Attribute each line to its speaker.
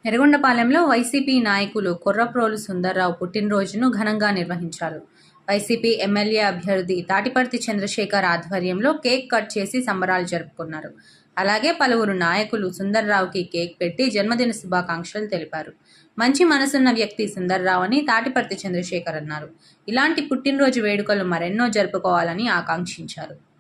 Speaker 1: ఎర్రగొండపాలెంలో YCP నాయకులు కొర్రప్రోలు సుందర్రావు పుట్టినరోజును ఘనంగా నిర్వహించారు. వైసీపీ ఎమ్మెల్యే అభ్యర్థి తాటిపర్తి చంద్రశేఖర్ ఆధ్వర్యంలో కేక్ కట్ చేసి సంబరాలు జరుపుకున్నారు. అలాగే పలువురు నాయకులు సుందర్రావుకి కేక్ పెట్టి జన్మదిన శుభాకాంక్షలు తెలిపారు. మంచి మనసున్న వ్యక్తి సుందర్రావు అని తాటిపర్తి చంద్రశేఖర్ అన్నారు. ఇలాంటి పుట్టినరోజు వేడుకలు మరెన్నో జరుపుకోవాలని ఆకాంక్షించారు.